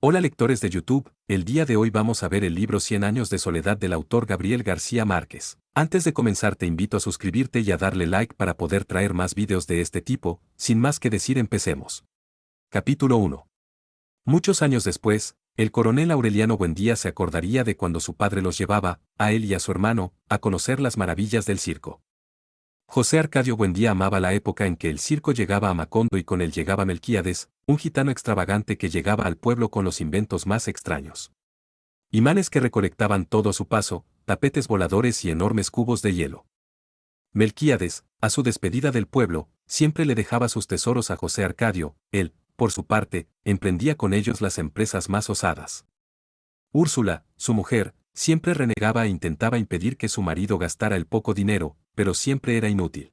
Hola lectores de YouTube, el día de hoy vamos a ver el libro 100 años de soledad del autor Gabriel García Márquez. Antes de comenzar te invito a suscribirte y a darle like para poder traer más videos de este tipo, sin más que decir empecemos. Capítulo 1. Muchos años después, el coronel Aureliano Buendía se acordaría de cuando su padre los llevaba, a él y a su hermano, a conocer las maravillas del circo. José Arcadio Buendía amaba la época en que el circo llegaba a Macondo y con él llegaba Melquíades, un gitano extravagante que llegaba al pueblo con los inventos más extraños. Imanes que recolectaban todo a su paso, tapetes voladores y enormes cubos de hielo. Melquíades, a su despedida del pueblo, siempre le dejaba sus tesoros a José Arcadio, él, por su parte, emprendía con ellos las empresas más osadas. Úrsula, su mujer, siempre renegaba e intentaba impedir que su marido gastara el poco dinero, pero siempre era inútil.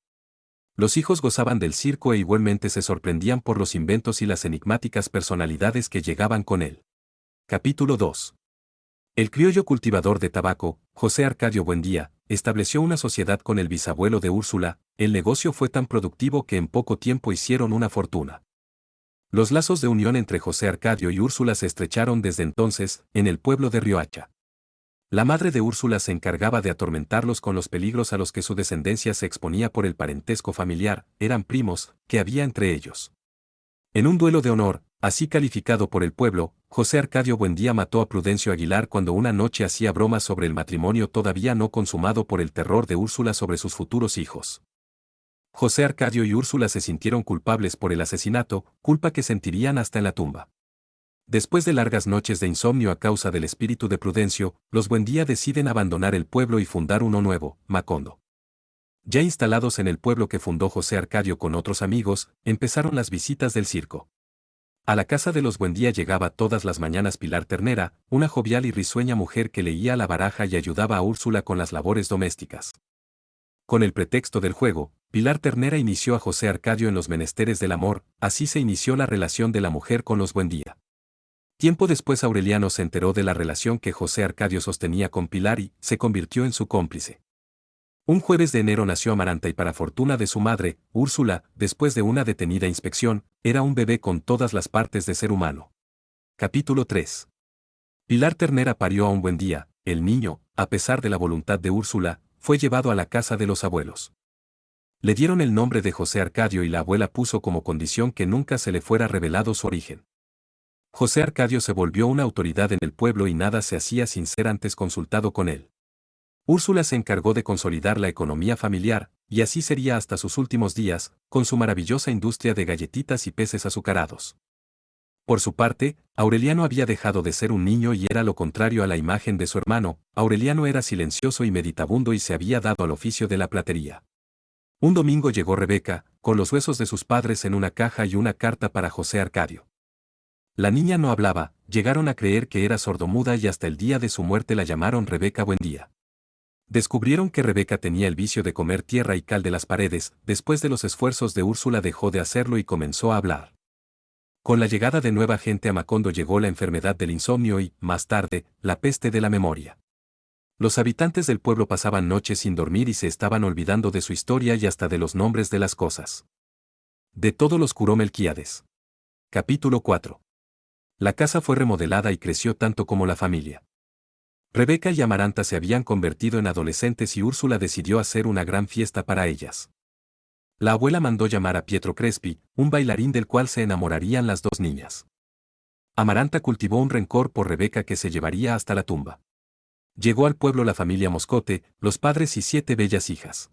Los hijos gozaban del circo e igualmente se sorprendían por los inventos y las enigmáticas personalidades que llegaban con él. Capítulo 2. El criollo cultivador de tabaco, José Arcadio Buendía, estableció una sociedad con el bisabuelo de Úrsula. El negocio fue tan productivo que en poco tiempo hicieron una fortuna. Los lazos de unión entre José Arcadio y Úrsula se estrecharon desde entonces, en el pueblo de Riohacha. La madre de Úrsula se encargaba de atormentarlos con los peligros a los que su descendencia se exponía por el parentesco familiar, eran primos, que había entre ellos. En un duelo de honor, así calificado por el pueblo, José Arcadio Buendía mató a Prudencio Aguilar cuando una noche hacía bromas sobre el matrimonio todavía no consumado por el terror de Úrsula sobre sus futuros hijos. José Arcadio y Úrsula se sintieron culpables por el asesinato, culpa que sentirían hasta en la tumba. Después de largas noches de insomnio a causa del espíritu de Prudencio, los Buendía deciden abandonar el pueblo y fundar uno nuevo, Macondo. Ya instalados en el pueblo que fundó José Arcadio con otros amigos, empezaron las visitas del circo. A la casa de los Buendía llegaba todas las mañanas Pilar Ternera, una jovial y risueña mujer que leía la baraja y ayudaba a Úrsula con las labores domésticas. Con el pretexto del juego, Pilar Ternera inició a José Arcadio en los menesteres del amor, así se inició la relación de la mujer con los Buendía. Tiempo después Aureliano se enteró de la relación que José Arcadio sostenía con Pilar y se convirtió en su cómplice. Un jueves de enero nació Amaranta y para fortuna de su madre, Úrsula, después de una detenida inspección, era un bebé con todas las partes de ser humano. Capítulo 3. Pilar Ternera parió a un Buendía. El niño, a pesar de la voluntad de Úrsula, fue llevado a la casa de los abuelos. Le dieron el nombre de José Arcadio y la abuela puso como condición que nunca se le fuera revelado su origen. José Arcadio se volvió una autoridad en el pueblo y nada se hacía sin ser antes consultado con él. Úrsula se encargó de consolidar la economía familiar, y así sería hasta sus últimos días, con su maravillosa industria de galletitas y peces azucarados. Por su parte, Aureliano había dejado de ser un niño y era lo contrario a la imagen de su hermano. Aureliano era silencioso y meditabundo y se había dado al oficio de la platería. Un domingo llegó Rebeca, con los huesos de sus padres en una caja y una carta para José Arcadio. La niña no hablaba, llegaron a creer que era sordomuda y hasta el día de su muerte la llamaron Rebeca Buendía. Descubrieron que Rebeca tenía el vicio de comer tierra y cal de las paredes. Después de los esfuerzos de Úrsula dejó de hacerlo y comenzó a hablar. Con la llegada de nueva gente a Macondo llegó la enfermedad del insomnio y, más tarde, la peste de la memoria. Los habitantes del pueblo pasaban noches sin dormir y se estaban olvidando de su historia y hasta de los nombres de las cosas. De todo los curó Melquíades. Capítulo 4. La casa fue remodelada y creció tanto como la familia. Rebeca y Amaranta se habían convertido en adolescentes y Úrsula decidió hacer una gran fiesta para ellas. La abuela mandó llamar a Pietro Crespi, un bailarín del cual se enamorarían las dos niñas. Amaranta cultivó un rencor por Rebeca que se llevaría hasta la tumba. Llegó al pueblo la familia Moscote, los padres y 7 bellas hijas.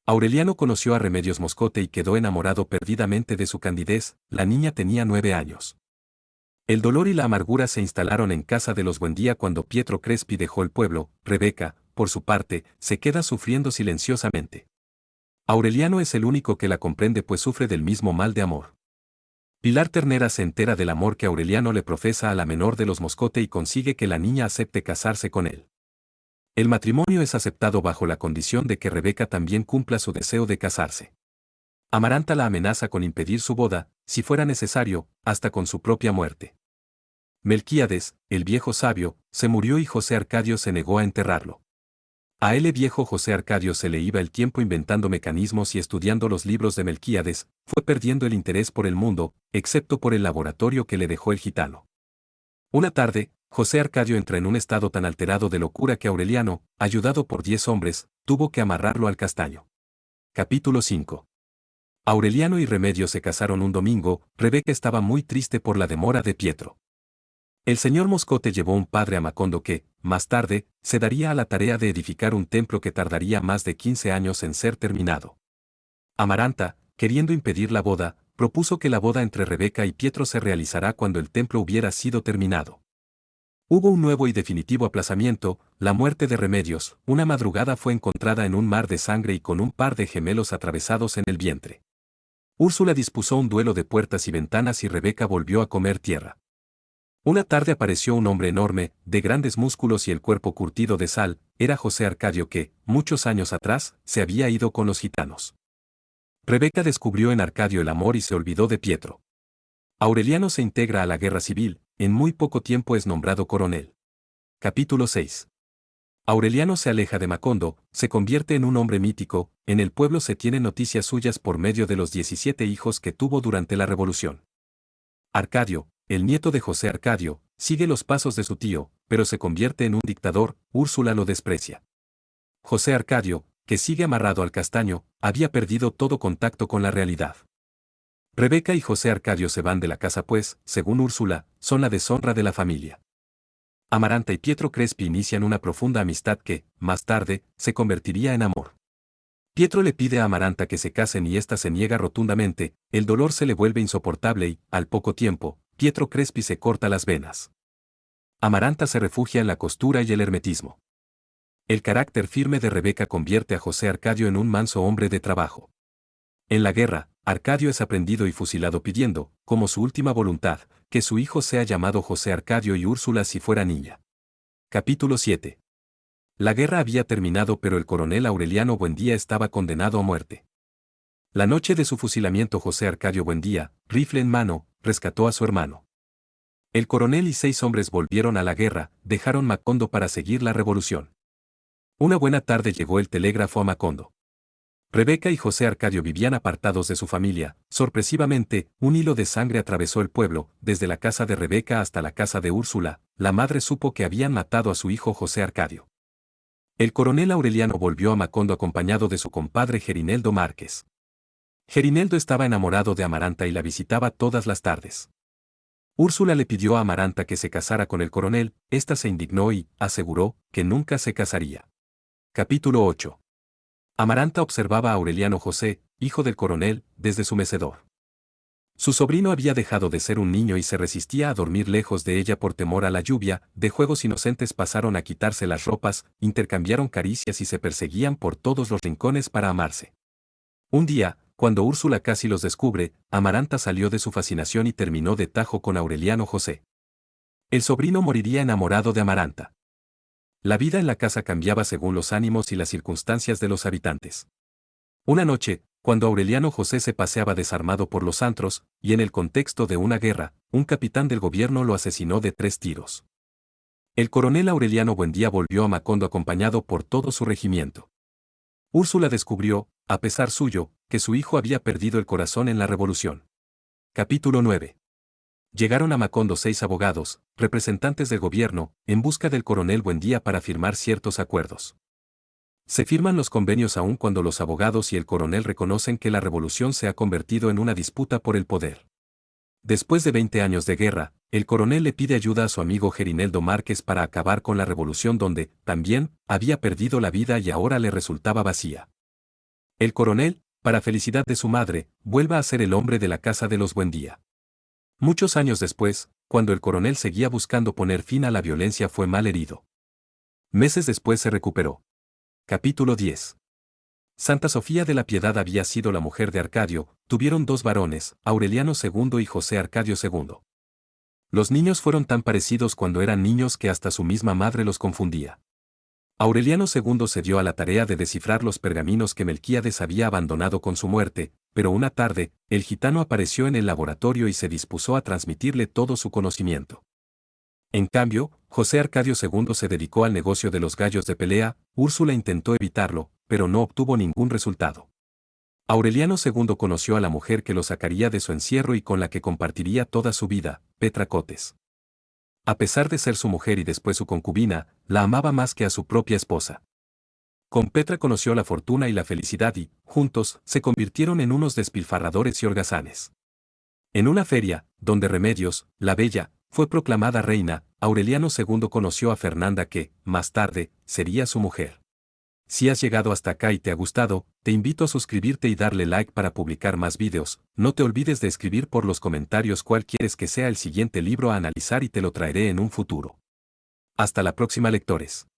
Aureliano conoció a Remedios Moscote y quedó enamorado perdidamente de su candidez. La niña tenía 9 años. El dolor y la amargura se instalaron en casa de los Buendía cuando Pietro Crespi dejó el pueblo. Rebeca, por su parte, se queda sufriendo silenciosamente. Aureliano es el único que la comprende pues sufre del mismo mal de amor. Pilar Ternera se entera del amor que Aureliano le profesa a la menor de los Moscote y consigue que la niña acepte casarse con él. El matrimonio es aceptado bajo la condición de que Rebeca también cumpla su deseo de casarse. Amaranta la amenaza con impedir su boda, si fuera necesario, hasta con su propia muerte. Melquíades, el viejo sabio, se murió y José Arcadio se negó a enterrarlo. A él viejo José Arcadio se le iba el tiempo inventando mecanismos y estudiando los libros de Melquíades, fue perdiendo el interés por el mundo, excepto por el laboratorio que le dejó el gitano. Una tarde, José Arcadio entra en un estado tan alterado de locura que Aureliano, ayudado por 10 hombres, tuvo que amarrarlo al castaño. Capítulo 5. Aureliano y Remedios se casaron un domingo. Rebeca estaba muy triste por la demora de Pietro. El señor Moscote llevó un padre a Macondo que, más tarde, se daría a la tarea de edificar un templo que tardaría más de 15 años en ser terminado. Amaranta, queriendo impedir la boda, propuso que la boda entre Rebeca y Pietro se realizará cuando el templo hubiera sido terminado. Hubo un nuevo y definitivo aplazamiento, la muerte de Remedios. Una madrugada fue encontrada en un mar de sangre y con un par de gemelos atravesados en el vientre. Úrsula dispuso un duelo de puertas y ventanas y Rebeca volvió a comer tierra. Una tarde apareció un hombre enorme, de grandes músculos y el cuerpo curtido de sal. Era José Arcadio que, muchos años atrás, se había ido con los gitanos. Rebeca descubrió en Arcadio el amor y se olvidó de Pietro. Aureliano se integra a la guerra civil, en muy poco tiempo es nombrado coronel. Capítulo 6. Aureliano se aleja de Macondo, se convierte en un hombre mítico. En el pueblo se tienen noticias suyas por medio de los 17 hijos que tuvo durante la revolución. Arcadio, el nieto de José Arcadio, sigue los pasos de su tío, pero se convierte en un dictador. Úrsula lo desprecia. José Arcadio, que sigue amarrado al castaño, había perdido todo contacto con la realidad. Rebeca y José Arcadio se van de la casa pues, según Úrsula, son la deshonra de la familia. Amaranta y Pietro Crespi inician una profunda amistad que, más tarde, se convertiría en amor. Pietro le pide a Amaranta que se casen y ésta se niega rotundamente. El dolor se le vuelve insoportable y, al poco tiempo, Pietro Crespi se corta las venas. Amaranta se refugia en la costura y el hermetismo. El carácter firme de Rebeca convierte a José Arcadio en un manso hombre de trabajo. En la guerra, Arcadio es aprendido y fusilado pidiendo, como su última voluntad, que su hijo sea llamado José Arcadio y Úrsula si fuera niña. Capítulo 7. La guerra había terminado pero el coronel Aureliano Buendía estaba condenado a muerte. La noche de su fusilamiento José Arcadio Buendía, rifle en mano, rescató a su hermano. El coronel y 6 hombres volvieron a la guerra, dejaron Macondo para seguir la revolución. Una buena tarde llegó el telégrafo a Macondo. Rebeca y José Arcadio vivían apartados de su familia. Sorpresivamente, un hilo de sangre atravesó el pueblo, desde la casa de Rebeca hasta la casa de Úrsula. La madre supo que habían matado a su hijo José Arcadio. El coronel Aureliano volvió a Macondo acompañado de su compadre Gerineldo Márquez. Gerineldo estaba enamorado de Amaranta y la visitaba todas las tardes. Úrsula le pidió a Amaranta que se casara con el coronel. Ésta se indignó y aseguró que nunca se casaría. Capítulo 8. Amaranta observaba a Aureliano José, hijo del coronel, desde su mecedor. Su sobrino había dejado de ser un niño y se resistía a dormir lejos de ella por temor a la lluvia. De juegos inocentes pasaron a quitarse las ropas, intercambiaron caricias y se perseguían por todos los rincones para amarse. Un día, cuando Úrsula casi los descubre, Amaranta salió de su fascinación y terminó de tajo con Aureliano José. El sobrino moriría enamorado de Amaranta. La vida en la casa cambiaba según los ánimos y las circunstancias de los habitantes. Una noche, cuando Aureliano José se paseaba desarmado por los antros, y en el contexto de una guerra, un capitán del gobierno lo asesinó de 3 tiros. El coronel Aureliano Buendía volvió a Macondo acompañado por todo su regimiento. Úrsula descubrió, a pesar suyo, que su hijo había perdido el corazón en la revolución. Capítulo 9. Llegaron a Macondo 6 abogados, representantes del gobierno, en busca del coronel Buendía para firmar ciertos acuerdos. Se firman los convenios aun cuando los abogados y el coronel reconocen que la revolución se ha convertido en una disputa por el poder. Después de 20 años de guerra, el coronel le pide ayuda a su amigo Gerineldo Márquez para acabar con la revolución donde, también, había perdido la vida y ahora le resultaba vacía. El coronel, para felicidad de su madre, vuelve a ser el hombre de la casa de los Buendía. Muchos años después, cuando el coronel seguía buscando poner fin a la violencia fue mal herido. Meses después se recuperó. Capítulo 10. Santa Sofía de la Piedad había sido la mujer de Arcadio, tuvieron 2 varones, Aureliano II y José Arcadio II. Los niños fueron tan parecidos cuando eran niños que hasta su misma madre los confundía. Aureliano II se dio a la tarea de descifrar los pergaminos que Melquíades había abandonado con su muerte, pero una tarde, el gitano apareció en el laboratorio y se dispuso a transmitirle todo su conocimiento. En cambio, José Arcadio II se dedicó al negocio de los gallos de pelea. Úrsula intentó evitarlo, pero no obtuvo ningún resultado. Aureliano II conoció a la mujer que lo sacaría de su encierro y con la que compartiría toda su vida, Petra Cotes. A pesar de ser su mujer y después su concubina, la amaba más que a su propia esposa. Con Petra conoció la fortuna y la felicidad y, juntos, se convirtieron en unos despilfarradores y holgazanes. En una feria, donde Remedios, la bella, fue proclamada reina, Aureliano II conoció a Fernanda que, más tarde, sería su mujer. Si has llegado hasta acá y te ha gustado, te invito a suscribirte y darle like para publicar más vídeos. No te olvides de escribir por los comentarios cuál quieres que sea el siguiente libro a analizar y te lo traeré en un futuro. Hasta la próxima, lectores.